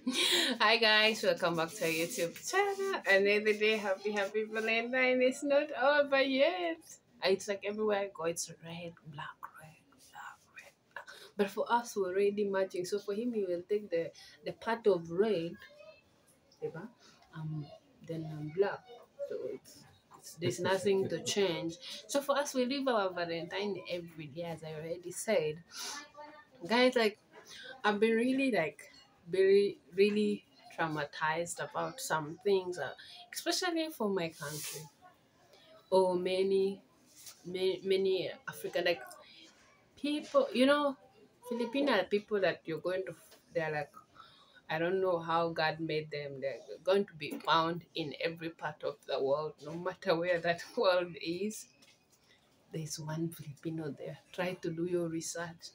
Hi guys, welcome back to our YouTube channel. Another day, happy Valentine. It's not over yet. It's like everywhere I go, it's red, black, red, black, red, black. But for us, we're already matching. So for him, he will take the part of red, diba? um, then black. So there's nothing to change. So for us, we live our Valentine every day, as I already said. Guys, like I've been really very really traumatized about some things, especially for my country or many African like people. Filipino are people that you're going to. They're like, I don't know how God made them. They're going to be found in every part of the world, no matter where that world is. There's one Filipino there. Try to do your research.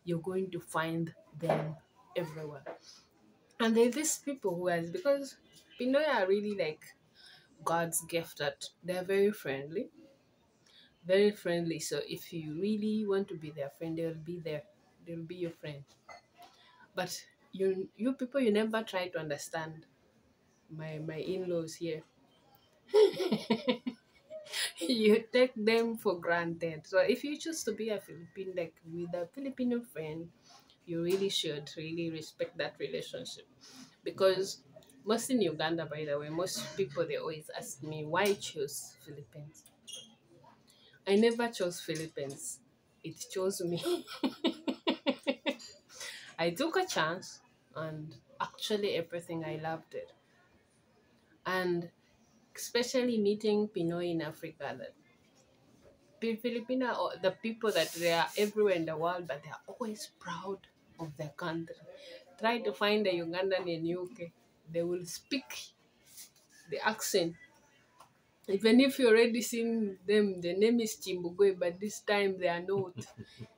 You're going to find them everywhere. And there's these people who has because Pinoy are really like God's gift that they're very friendly. Very friendly. So if you really want to be their friend, they'll be there. They'll be your friend. But you people you never try to understand my in-laws here. You take them for granted. So if you choose to be a Filipino like with a Filipino friend, you really should really respect that relationship. Because most in Uganda, by the way, most people they always ask me why choose Philippines. I never chose Philippines. It chose me. I took a chance and actually everything I loved it. And especially meeting Pinoy in Africa that Filipino or the people that they are everywhere in the world but they are always proud of their country. Try to find a Ugandan in UK. They will speak the accent. Even if you already seen them, the name is Chimbugwe, but this time they are not.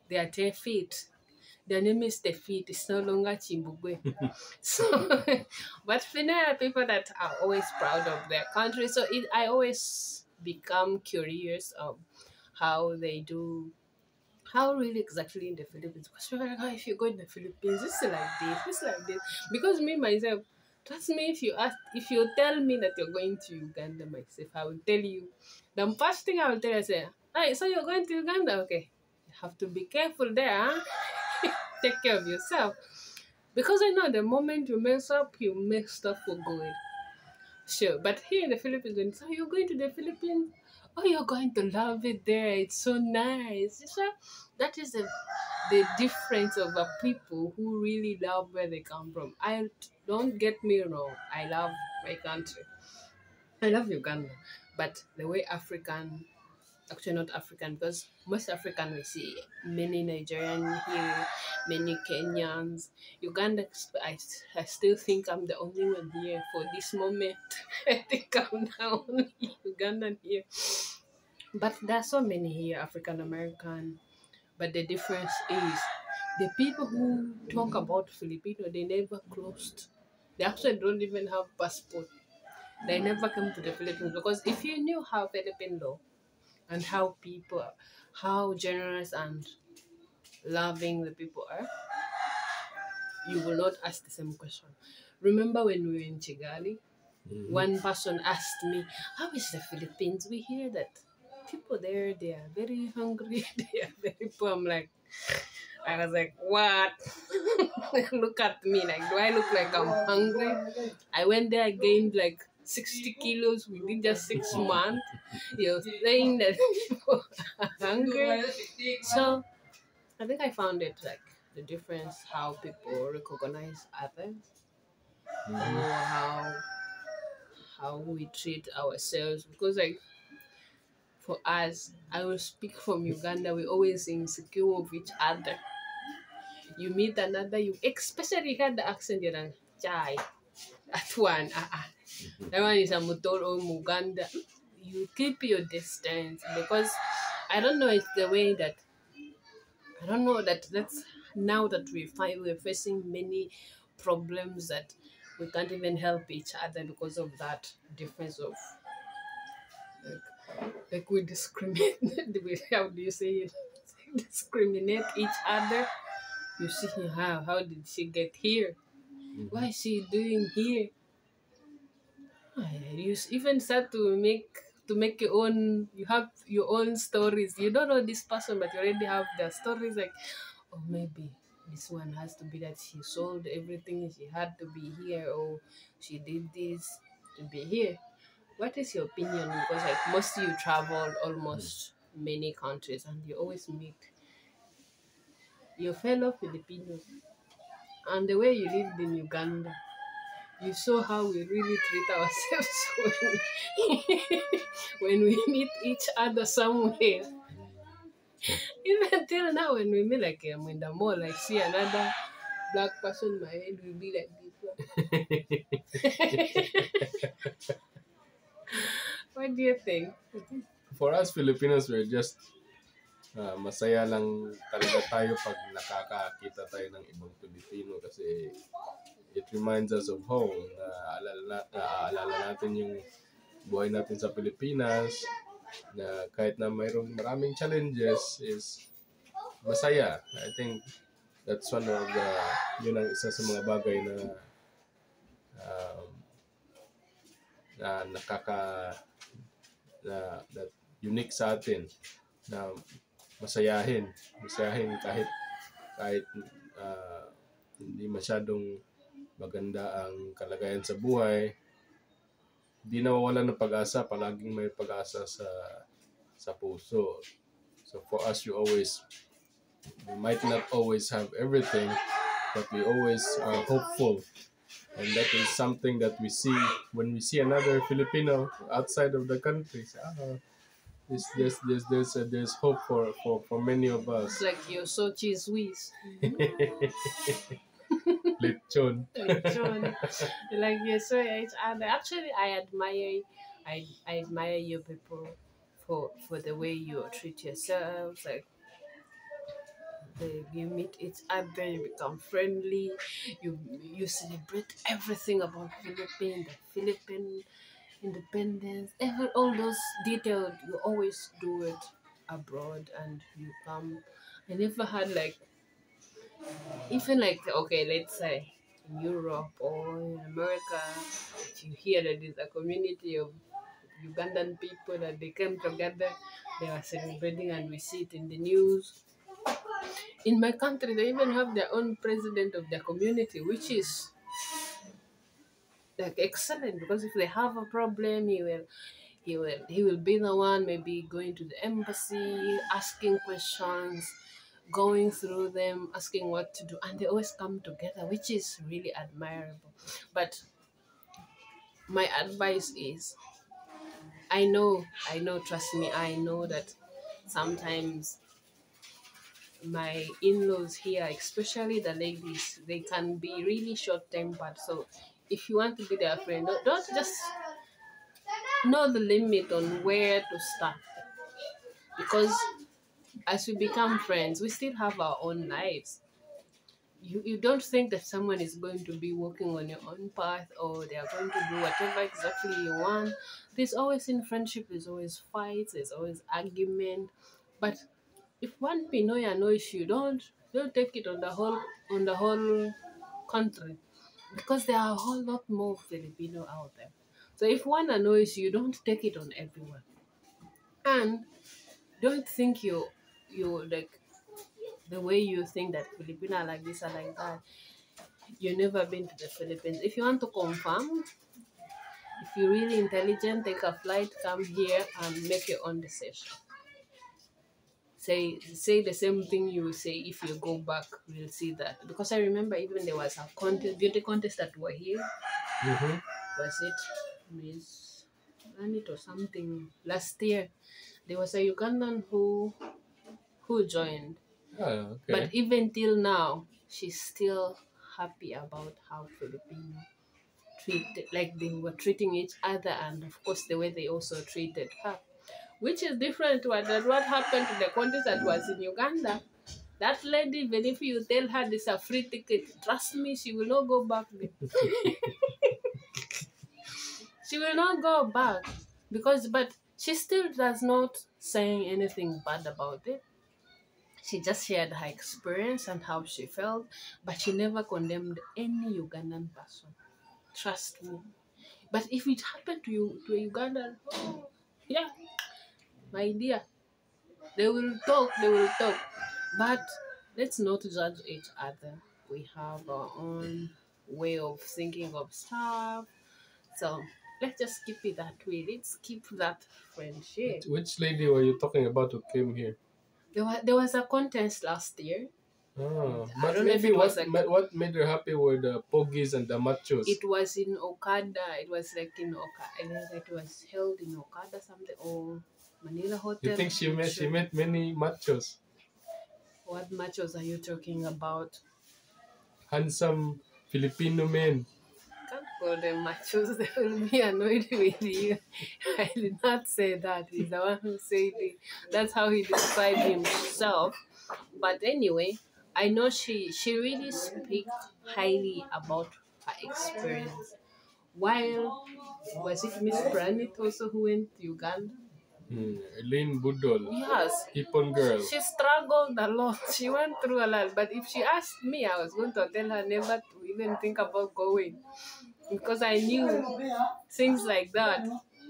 They are Tefit. Their name is Tefit. It's no longer Chimbugwe. So, but Finna are people that are always proud of their country. So I always become curious of how they do, how really exactly in the Philippines. Because we're like, "Oh, if you go in the Philippines, it's like this, it's like this." Because me myself, trust me, if you tell me that you're going to Uganda myself, I will tell you. The first thing I will tell you, I say, "Hey, so you're going to Uganda? Okay, you have to be careful there, huh? Take care of yourself." Because I know the moment you mess up, you messed up for good. Sure, but here in the Philippines, when so you're going to the Philippines, oh, you're going to love it there. It's so nice. So that is the difference of the people who really love where they come from. I don't get me wrong. I love my country. I love Uganda, but the way African, actually not African, because most African we see many Nigerian here, many Kenyans. Uganda, I still think I'm the only one here for this moment. I think I'm the only Ugandan here. But there are so many here, African American. But the difference is the people who talk about Filipino, they never crossed. They actually don't even have passport. They never come to the Philippines because if you knew how Philippine law and how generous and loving the people are, you will not ask the same question. Remember when we were in Chigali, one person asked me, "How is the Philippines? We hear that people there they are very hungry, they are very poor." I was like, "What?" Look at me, like, do I look like I'm hungry? I went there, I gained like 60 kilos within just 6 months. You're saying that people are hungry. So I think I found it like the difference how people recognize others or how we treat ourselves because like for us, I will speak from Uganda, we always insecure of each other. You meet another, you especially had the accent, you're like, chai, that one, that one is a Mutoro or Muganda. You keep your distance because I don't know, it's the way that I don't know that that's now that we're facing many problems that we can't even help each other because of that difference of like we discriminate. How do you say it? Discriminate each other. You see how did she get here? What is she doing here? You even start to make your own. You have your own stories. You don't know this person, but you already have their stories. Like, oh, maybe this one has to be that she sold everything she had to be here, or she did this to be here. What is your opinion? Because like most you travel almost many countries, and you always meet your fellow Filipinos, and the way you lived in Uganda. You saw how we really treat ourselves when we meet each other somewhere. Even till now, when we meet, like I'm in the mall, like see another black person, my head will be like this. What do you think? For us Filipinos, we're just masaya lang talaga tayo pag nakakakita tayo ng ibang Pilipino kasi it reminds us of home. Naaalala natin yung buhay natin sa Pilipinas na kahit na mayroong maraming challenges is masaya. I think that's one of the, yun ang isa sa mga bagay na um, na that unique sa atin na masayahin kahit hindi masyadong maganda ang kalagayan sa buhay, di nawawalan ng pag-asa, palaging may pag-asa sa puso. So for us, we might not always have everything, but we always are hopeful. And that is something that we see when we see another Filipino outside of the country. There's hope for many of us. It's like you're so cheese whiz. Lechon. Like you saw each other. Actually, I admire you people for the way you treat yourselves. Like you meet each other, you become friendly. You celebrate everything about Philippines, the Philippine independence, all those details. You always do it abroad, and you come. I never had like even like okay, let's say in Europe or in America, if you hear that there's a community of Ugandan people that they came together, they are celebrating, and we see it in the news. In my country, they even have their own president of their community, which is like excellent because if they have a problem, he will be the one maybe going to the embassy, asking questions, going through them, asking what to do, and they always come together, which is really admirable. But my advice is, I know, trust me, I know that sometimes my in-laws here, especially the ladies, they can be really short-tempered. So if you want to be their friend, don't just know the limit on where to start, because as we become friends, we still have our own lives. You don't think that someone is going to be walking on your own path, or they are going to do whatever exactly you want. There's always in friendship, there's always fights, there's always argument. But if one Pinoy annoys you, don't take it on the whole country, because there are a whole lot more Filipino out there. So if one annoys you, don't take it on everyone, and don't think you like the way you think that Filipino are like this or like that. You've never been to the Philippines. If you want to confirm, if you're really intelligent, take a flight, come here and make your own decision. Say the same thing you will say if you go back. We'll see that, because I remember even there was a beauty contest that were here. Mm-hmm. Was it Miss Anit or something last year? There was a Ugandan who joined. Oh, okay. But even till now, she's still happy about how Filipino treated, like they were treating each other, and of course the way they also treated her, which is different to what happened to the contest that was in Uganda. That lady, even if you tell her this is a free ticket, trust me, she will not go back there. She will not go back but she still does not saying anything bad about it. She just shared her experience and how she felt, but she never condemned any Ugandan person. Trust me. But if it happened to you, to a Ugandan, oh, yeah, my dear, they will talk, they will talk. But let's not judge each other. We have our own way of thinking of stuff. So let's just keep it that way. Let's keep that friendship. Which lady were you talking about who came here? There was a contest last year. Ah, I but don't know if maybe it was like what made her happy were the pogies and the machos. it was in Okada. It was like in Okada. It was held in Okada something or Manila Hotel. You think she met many machos, What matches are you talking about? handsome Filipino men? Can't call them machos. They will be annoyed with you. I did not say that. He's the one who said it. That's how he described himself. But anyway, I know she really speaks highly about her experience. While was it Miss Branit also who went to Uganda? Elaine Budol, Yes. Hipon girl. She struggled a lot. She went through a lot. But if she asked me, I was going to tell her never to even think about going. Because I knew things like that.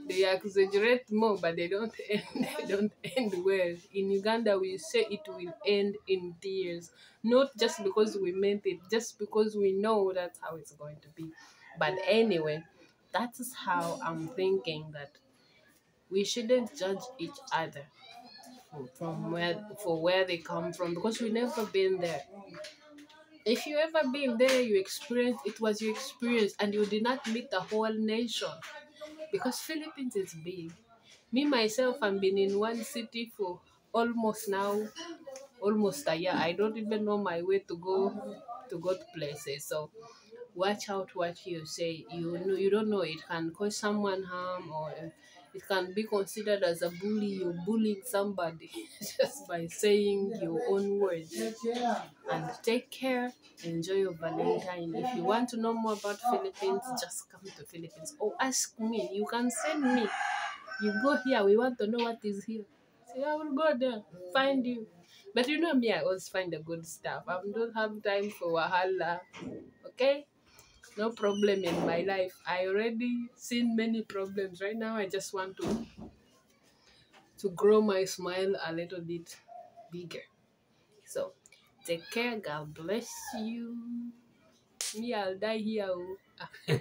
They exaggerate more, but they don't end. They don't end well. In Uganda, we say it will end in tears, not just because we meant it, just because we know that's how it's going to be. But anyway, that is how I'm thinking that we shouldn't judge each other from where they come from because we never been there. If you ever been there, you experienced it was your experience, and you did not meet the whole nation because Philippines is big. Me myself, I've been in one city for almost a year. I don't even know my way to go to places. So watch out what you say. You don't know, it can cause someone harm, or it can be considered as a bully. You're bullying somebody just by saying your own words. And take care. Enjoy your Valentine. If you want to know more about Philippines, just come to Philippines or ask me. You can send me. You go here. We want to know what is here. Say I will go there, find you. But you know me, I always find the good stuff. I don't have time for wahala. Okay? No problem in my life. I already seen many problems. Right now I just want to grow my smile a little bit bigger. So take care. God bless you. Me, I'll die here. Oh.